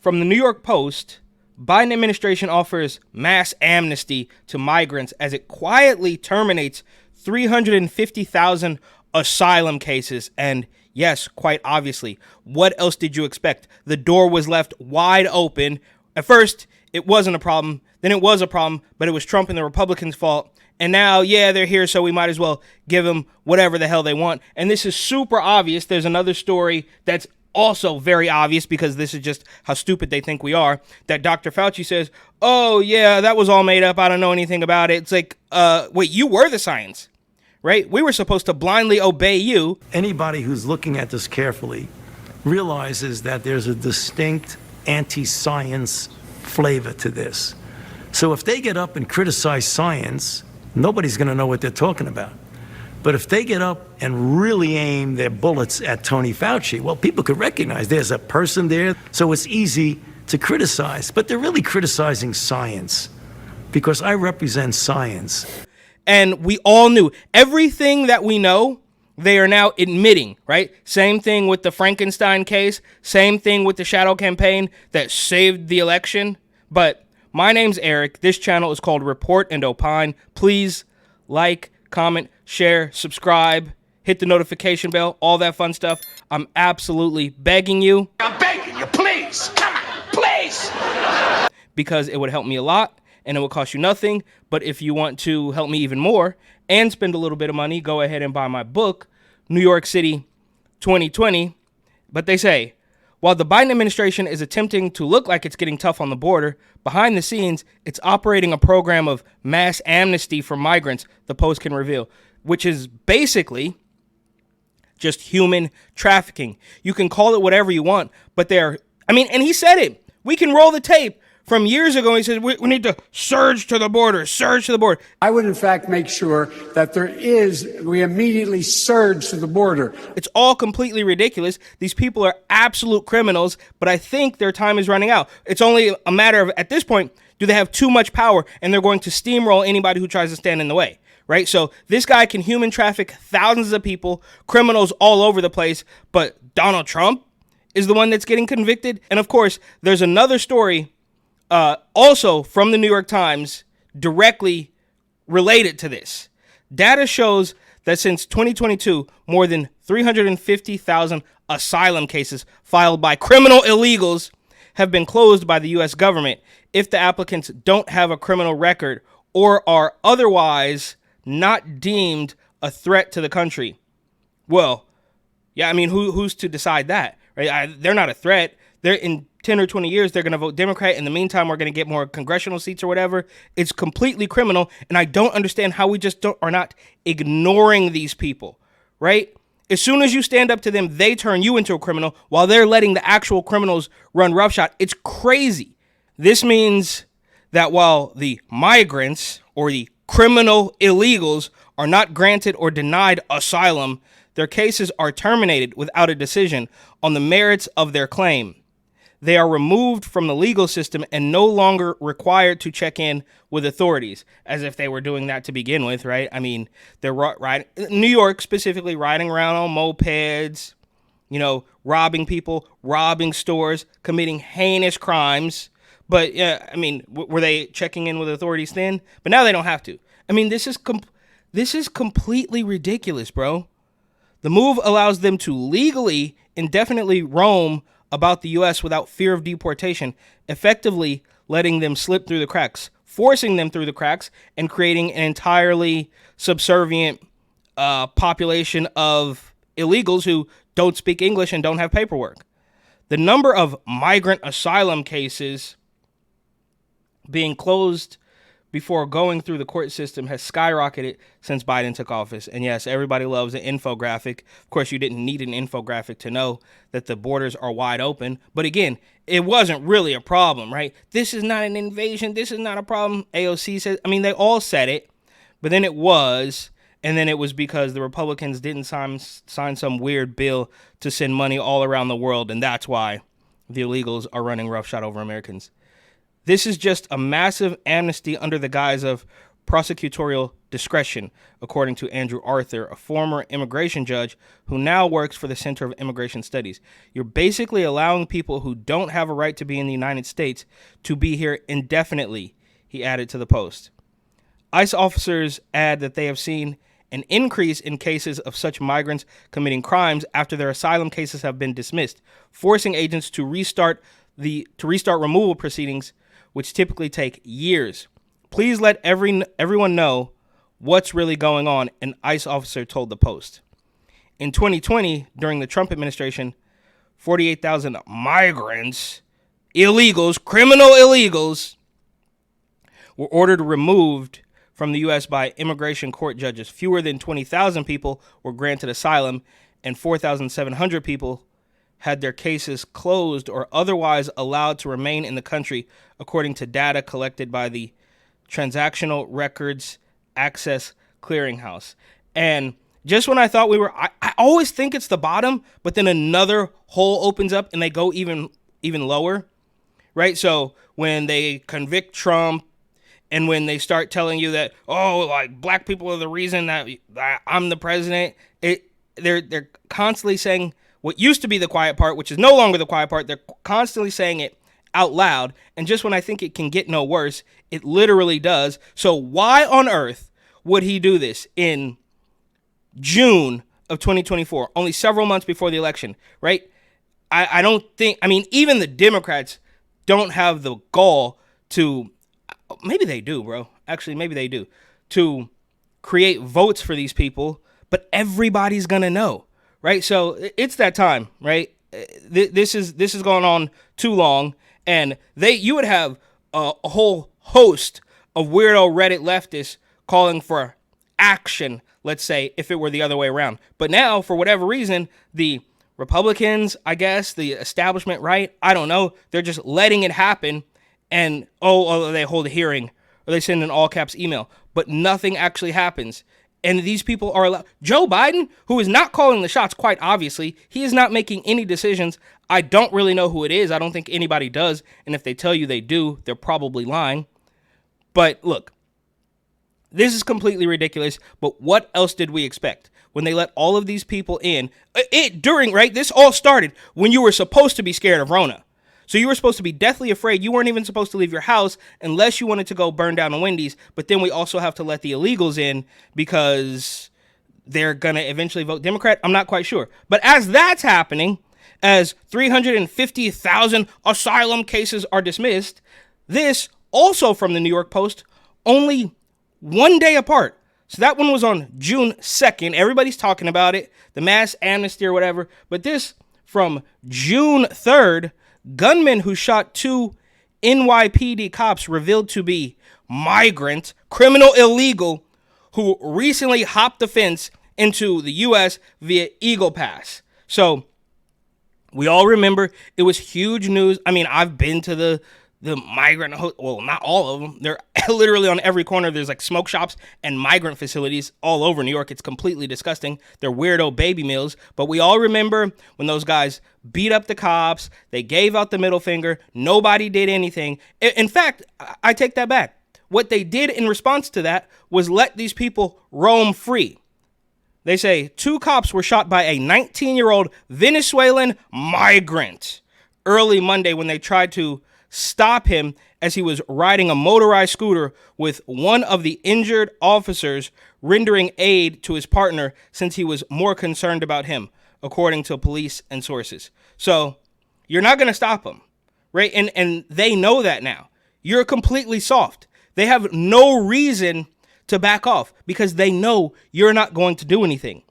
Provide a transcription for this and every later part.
From the New York Post, Biden administration offers mass amnesty to migrants as it quietly terminates 350,000 asylum cases. And yes, quite obviously, what else did you expect? The door was left wide open. At first, it wasn't a problem. Then it was a problem, but it was Trump and the Republicans' fault. And now, yeah, they're here, so we might as well give them whatever the hell they want. And this is super obvious. There's another story that's also very obvious, because this is just how stupid they think we are, that Dr. Fauci says, oh, yeah, that was all made up. I don't know anything about it. It's like, wait, you were the science, right? We were supposed to blindly obey you. Anybody who's looking at this carefully realizes that there's a distinct anti-science flavor to this. So if they get up and criticize science, nobody's going to know what they're talking about. But if they get up and really aim their bullets at Tony Fauci, well, people could recognize there's a person there, so it's easy to criticize. But they're really criticizing science, because I represent science. And we all knew everything that we know, they are now admitting, right? Same thing with the Frankenstein case, same thing with the shadow campaign that saved the election. But my name's Eric. This channel is called Report and Opine. Please like, comment, share, subscribe, hit the notification bell, all that fun stuff. I'm absolutely begging you. I'm begging you, please. Come on, please. Because it would help me a lot and it would cost you nothing. But if you want to help me even more and spend a little bit of money, go ahead and buy my book, New York City 2020. But they say, while the Biden administration is attempting to look like it's getting tough on the border, behind the scenes, it's operating a program of mass amnesty for migrants, the Post can reveal, which is basically just human trafficking. You can call it whatever you want, but and he said it. We can roll the tape from years ago. He said, we need to surge to the border. I would, in fact, make sure that we immediately surge to the border. It's all completely ridiculous. These people are absolute criminals, but I think their time is running out. It's only a matter of, at this point, do they have too much power and they're going to steamroll anybody who tries to stand in the way, right? So this guy can human traffic thousands of people, criminals all over the place, but Donald Trump is the one that's getting convicted. And of course, there's another story also from the New York Times directly related to this. Data shows that since 2022, more than 350,000 asylum cases filed by criminal illegals have been closed by the U.S. government if the applicants don't have a criminal record or are otherwise not deemed a threat to the country. Well, yeah, I mean, who's to decide that, right? They're not a threat. They're in 10 or 20 years, they're going to vote Democrat. In the meantime, we're going to get more congressional seats or whatever. It's completely criminal. And I don't understand how we just are not ignoring these people, right? As soon as you stand up to them, they turn you into a criminal while they're letting the actual criminals run roughshod. It's crazy. This means that while the migrants or the criminal illegals are not granted or denied asylum, their cases are terminated without a decision on the merits of their claim. They are removed from the legal system and no longer required to check in with authorities, as if they were doing that to begin with, right? I mean, they're riding, New York specifically, riding around on mopeds, robbing people, robbing stores, committing heinous crimes. But yeah, I mean, were they checking in with authorities then? But now they don't have to. I mean, this is completely ridiculous, bro. The move allows them to legally, indefinitely roam about the U.S. without fear of deportation, effectively letting them slip through the cracks, forcing them through the cracks, and creating an entirely subservient population of illegals who don't speak English and don't have paperwork. The number of migrant asylum cases being closed before going through the court system has skyrocketed since Biden took office. And yes, everybody loves an infographic. Of course, you didn't need an infographic to know that the borders are wide open. But again, it wasn't really a problem, right? This is not an invasion. This is not a problem. AOC said, they all said it, but then it was. And then it was because the Republicans didn't sign some weird bill to send money all around the world. And that's why the illegals are running roughshod over Americans. This is just a massive amnesty under the guise of prosecutorial discretion, according to Andrew Arthur, a former immigration judge who now works for the Center of Immigration Studies. You're basically allowing people who don't have a right to be in the United States to be here indefinitely, he added to the post. ICE officers add that they have seen an increase in cases of such migrants committing crimes after their asylum cases have been dismissed, forcing agents to restart removal proceedings, which typically take years. Please let everyone know what's really going on, an ICE officer told the Post. In 2020, during the Trump administration, 48,000 migrants, illegals, criminal illegals, were ordered removed from the U.S. by immigration court judges. Fewer than 20,000 people were granted asylum, and 4,700 people had their cases closed or otherwise allowed to remain in the country, according to data collected by the Transactional Records Access Clearinghouse. And just when I thought I always think it's the bottom, but then another hole opens up and they go even lower, right? So when they convict Trump, and when they start telling you that, oh, like black people are the reason that I'm the president, they're constantly saying what used to be the quiet part, which is no longer the quiet part. They're constantly saying it out loud. And just when I think it can get no worse, it literally does. So why on earth would he do this in June of 2024, only several months before the election, right? I don't think, even the Democrats don't have the gall to, maybe they do, bro. Actually, maybe they do, to create votes for these people, but everybody's going to know, right? So it's that time, right? This is going on too long, and you would have a whole host of weirdo Reddit leftists calling for action, let's say, if it were the other way around. But now, for whatever reason, the Republicans, I guess, the establishment, right? I don't know. They're just letting it happen. And, they hold a hearing, or they send an all-caps email, but nothing actually happens. And these people are allowed. Joe Biden, who is not calling the shots, quite obviously, he is not making any decisions. I don't really know who it is. I don't think anybody does. And if they tell you they do, they're probably lying. But look, this is completely ridiculous. But what else did we expect? When they let all of these people in, this all started when you were supposed to be scared of Rona. So you were supposed to be deathly afraid. You weren't even supposed to leave your house unless you wanted to go burn down a Wendy's. But then we also have to let the illegals in because they're going to eventually vote Democrat. I'm not quite sure. But as that's happening, as 350,000 asylum cases are dismissed, this also from the New York Post, only one day apart. So that one was on June 2nd. Everybody's talking about it, the mass amnesty or whatever. But this from June 3rd, gunmen who shot 2 NYPD cops revealed to be migrant, criminal illegal, who recently hopped the fence into the U.S. via Eagle Pass. So we all remember it was huge news. I've been to the migrant, well, not all of them. They're literally on every corner. There's like smoke shops and migrant facilities all over New York. It's completely disgusting. They're weirdo baby meals. But we all remember when those guys beat up the cops. They gave out the middle finger. Nobody did anything. In fact, I take that back. What they did in response to that was let these people roam free. They say 2 cops were shot by a 19-year-old Venezuelan migrant early Monday when they tried to stop him as he was riding a motorized scooter with one of the injured officers rendering aid to his partner since he was more concerned about him, according to police and sources. So you're not going to stop him, right? And they know that now. You're completely soft. They have no reason to back off because they know you're not going to do anything.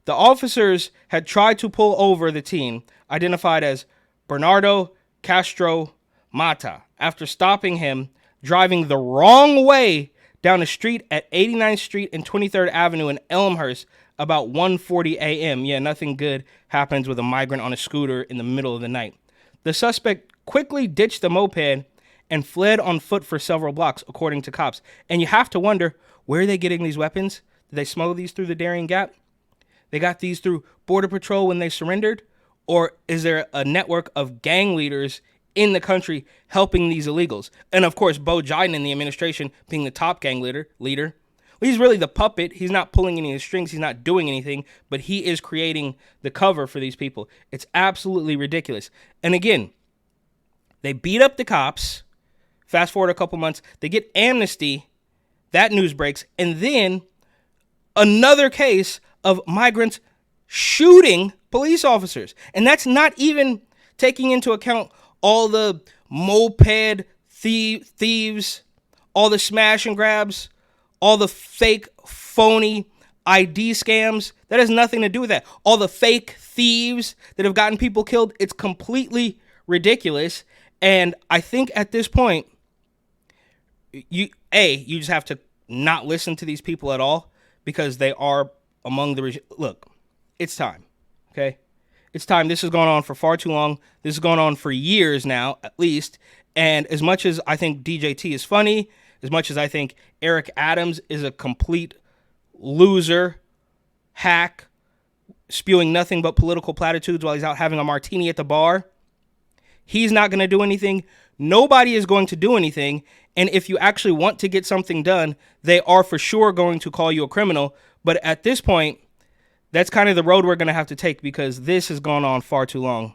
The officers had tried to pull over the teen, identified as Bernardo Castro Mata, after stopping him driving the wrong way down a street at 89th Street and 23rd Avenue in Elmhurst about 1:40 a.m. Yeah, nothing good happens with a migrant on a scooter in the middle of the night. The suspect quickly ditched the moped and fled on foot for several blocks, according to cops. And you have to wonder, where are they getting these weapons? Did they smuggle these through the Darien Gap? They got these through Border Patrol when they surrendered? Or is there a network of gang leaders in the country helping these illegals. And of course, Bo Jiden in the administration being the top gang leader. Well, he's really the puppet. He's not pulling any of the strings. He's not doing anything, but he is creating the cover for these people. It's absolutely ridiculous. And again, they beat up the cops. Fast forward a couple months, they get amnesty. That news breaks. And then another case of migrants shooting police officers. And that's not even taking into account all the moped thieves, all the smash and grabs, all the fake, phony ID scams. That has nothing to do with that. All the fake thieves that have gotten people killed. It's completely ridiculous. And I think at this point, you just have to not listen to these people at all because they are among the... Look, it's time, okay? It's time. This has gone on for far too long. This has gone on for years now, at least. And as much as I think DJT is funny, as much as I think Eric Adams is a complete loser, hack, spewing nothing but political platitudes while he's out having a martini at the bar, he's not going to do anything. Nobody is going to do anything. And if you actually want to get something done, they are for sure going to call you a criminal. But at this point, that's kind of the road we're going to have to take because this has gone on far too long.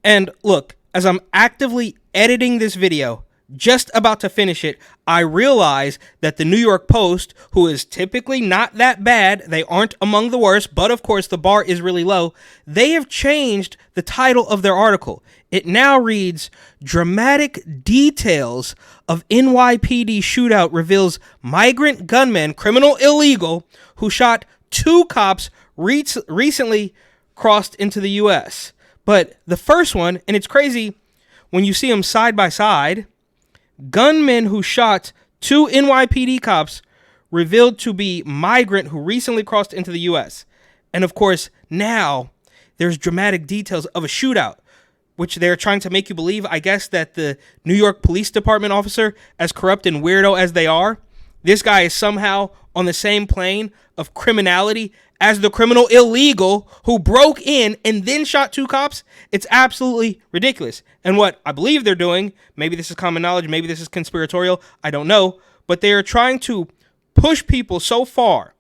And look, as I'm actively editing this video, just about to finish it, I realize that the New York Post, who is typically not that bad, they aren't among the worst, but of course the bar is really low, they have changed the title of their article. It now reads, "Dramatic Details of NYPD Shootout Reveals Migrant Gunman, Criminal Illegal, Who Shot 2 Cops Recently Crossed into the U.S." But the first one, and it's crazy when you see them side by side, gunman who shot 2 NYPD cops revealed to be migrant who recently crossed into the U.S. And of course, now there's dramatic details of a shootout, which they're trying to make you believe, I guess, that the New York Police Department officer, as corrupt and weirdo as they are, this guy is somehow on the same plane of criminality as the criminal illegal who broke in and then shot 2 cops. It's absolutely ridiculous. And what I believe they're doing, maybe this is common knowledge, maybe this is conspiratorial, I don't know, but they are trying to push people so far,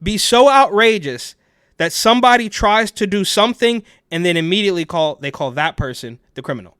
be so outrageous that somebody tries to do something and then immediately they call that person the criminal.